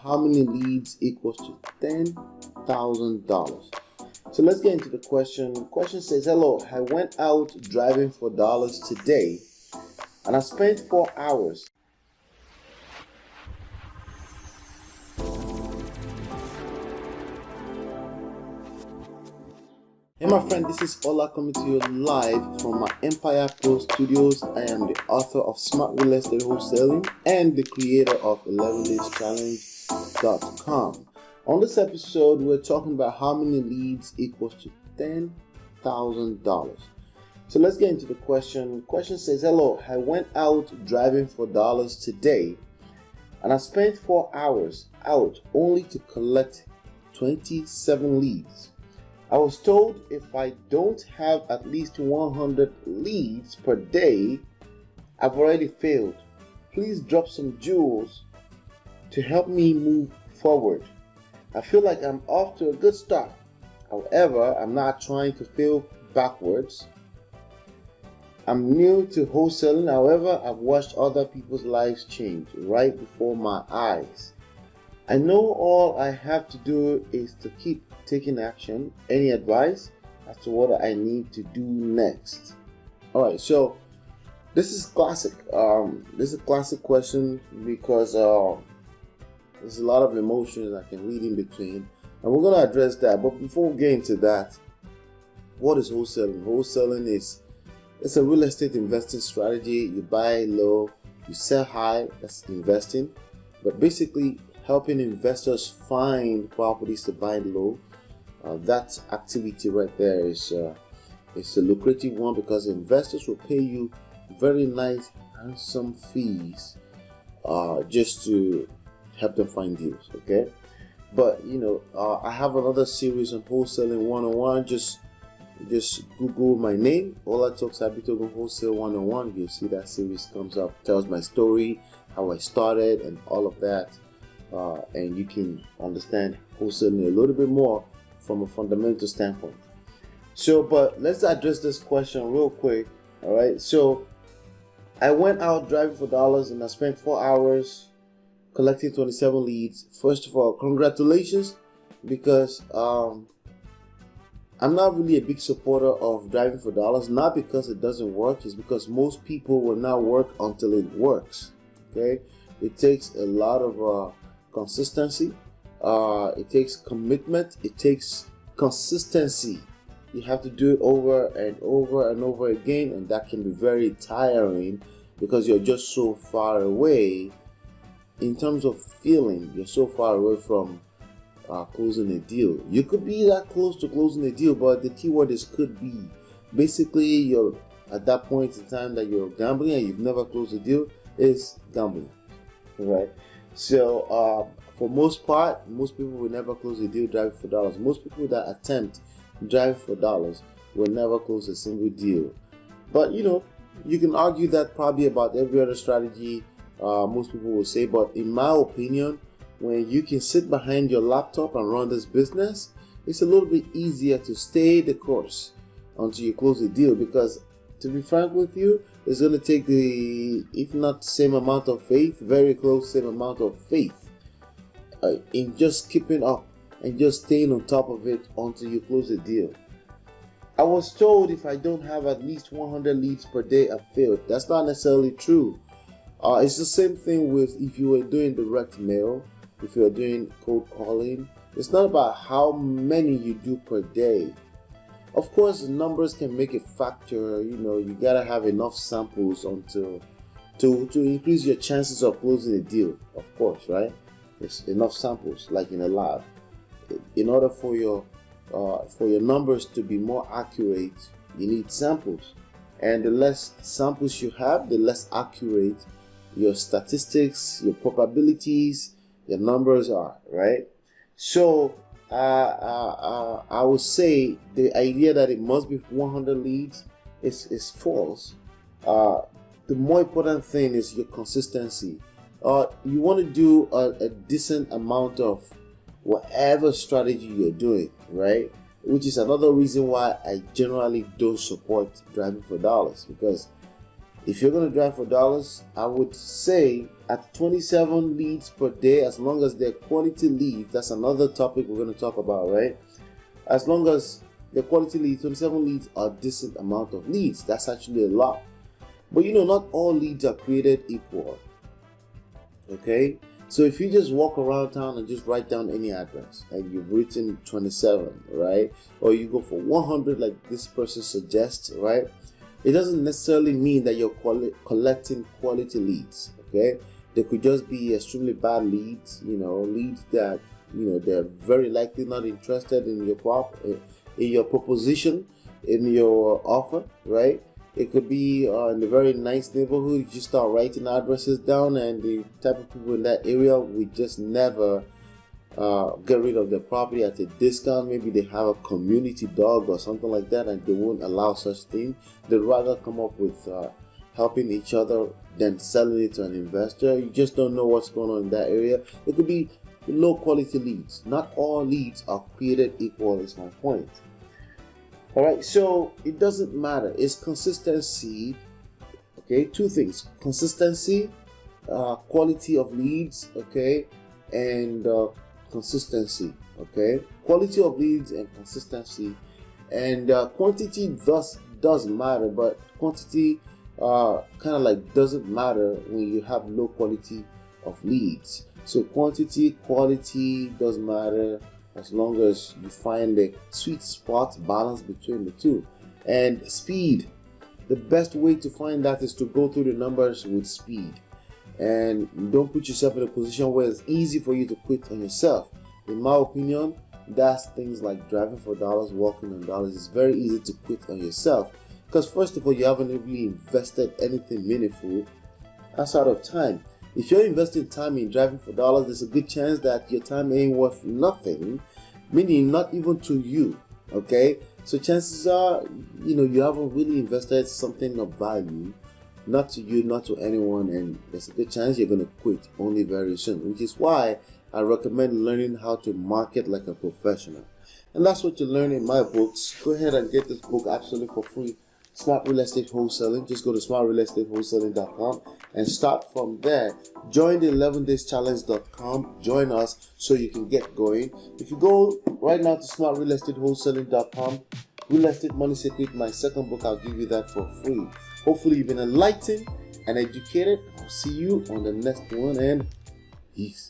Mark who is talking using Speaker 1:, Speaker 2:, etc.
Speaker 1: how many leads equals to $10,000. So let's get into the question. The question says, hello, I went out driving for dollars today and I spent 4 hours. Hey my friend, this is Ola coming to you live from my myEmpirePRO studios. I am the author of Smart Real Estate Wholesaling and the creator of 11dayschallenge.com. On this episode, we're talking about how many leads equals to $10,000. So let's get into the question. The question says, hello, I went out driving for dollars today and I spent 4 hours out only to collect 27 leads. I was told if I don't have at least 100 leads per day, I've already failed. Please drop some jewels to help me move forward. I feel like I'm off to a good start. However, I'm not trying to fail backwards. I'm new to wholesaling. However, I've watched other people's lives change right before my eyes. I know all I have to do is to keep taking action. Any advice as to what I need to do next? All right, so this is classic. This is a classic question because there's a lot of emotions I can read in between, and we're gonna address that. But before we get into that, what is wholesaling? Wholesaling it's a real estate investing strategy. You buy low, you sell high. That's investing, but basically helping investors find properties to buy low. That activity right there is a lucrative one because investors will pay you very nice, handsome fees just to help them find deals. Okay, but I have another series on wholesaling 101. Just Google my name, Ola Talks Abitogun Wholesale 101. You'll see that series comes up, tells my story, how I started, and all of that. And you can understand wholesaling a little bit more from a fundamental standpoint. So, but let's address this question real quick. All right. So, I went out driving for dollars and I spent 4 hours collecting 27 leads. First of all, congratulations, because I'm not really a big supporter of driving for dollars. Not because it doesn't work, it's because most people will not work until it works. Okay. It takes a lot of consistency. It takes commitment. It takes consistency. You have to do it over and over and over again, and that can be very tiring because you're just so far away in terms of feeling. You're so far away from closing a deal. You could be that close to closing a deal, but the key word is could be. Basically, you're at that point in time that you're gambling and you've never closed a deal is gambling. Right? So for most part, most people will never close a deal driving for dollars. Most people that attempt driving for dollars will never close a single deal. But you can argue that probably about every other strategy most people will say. But in my opinion, when you can sit behind your laptop and run this business, it's a little bit easier to stay the course until you close the deal, because to be frank with you, it's going to take if not same amount of faith, very close same amount of faith in just keeping up and just staying on top of it until you close the deal. I was told if I don't have at least 100 leads per day, I failed. That's not necessarily true. It's the same thing with if you were doing direct mail, if you are doing cold calling. It's not about how many you do per day. Of course, the numbers can make a factor. You gotta have enough samples to increase your chances of closing a deal. Of course, right? It's enough samples, like in a lab. In order for your numbers to be more accurate, you need samples, and the less samples you have, the less accurate your statistics, your probabilities, your numbers are. Right? So I would say the idea that it must be 100 leads is false. The more important thing is your consistency. You want to do a decent amount of whatever strategy you're doing, right? Which is another reason why I generally don't support driving for dollars, because If you're going to drive for dollars, I would say at 27 leads per day, as long as they're quality leads, that's another topic we're going to talk about, right? As long as the quality leads, 27 leads are a decent amount of leads. That's actually a lot. But not all leads are created equal. Okay? So if you just walk around town and just write down any address and you've written 27, right? Or you go for 100 like this person suggests, right? It doesn't necessarily mean that you're collecting quality leads, okay? They could just be extremely bad leads, leads that, they're very likely not interested in your proposition, in your offer, right? It could be in a very nice neighborhood. You just start writing addresses down, and the type of people in that area would just never get rid of their property at a discount. Maybe they have a community dog or something like that, and they won't allow such thing. They'd rather come up with helping each other than selling it to an investor. You just don't know what's going on in that area. It could be low quality leads. Not all leads are created equal, is my point. All right, so it doesn't matter. It's consistency. Okay, two things: consistency, quality of leads, okay, and consistency. Okay, quality of leads and consistency, and quantity does matter, but quantity kind of like doesn't matter when you have low quality of leads. So quality does matter as long as you find the sweet spot balance between the two. And speed, the best way to find that is to go through the numbers with speed, and don't put yourself in a position where it's easy for you to quit on yourself. In my opinion, that's things like driving for dollars, walking on dollars. It's very easy to quit on yourself because first of all, you haven't really invested anything meaningful outside of time. If you're investing time in driving for dollars, there's a good chance that your time ain't worth nothing, meaning not even to you. Okay, so chances are, you haven't really invested something of value, not to you, not to anyone, and there's a good chance you're going to quit only very soon, which is why I recommend learning how to market like a professional. And that's what you learn in my books. Go ahead and get this book absolutely for free. Smart Real Estate Wholesaling. Just go to smartrealestatewholesaling.com and start from there. Join the 11dayschallenge.com. Join us so you can get going. If you go right now to smartrealestatewholesaling.com, Real Estate Money Secret, my second book, I'll give you that for free. Hopefully you've been enlightened and educated. I'll see you on the next one, and peace.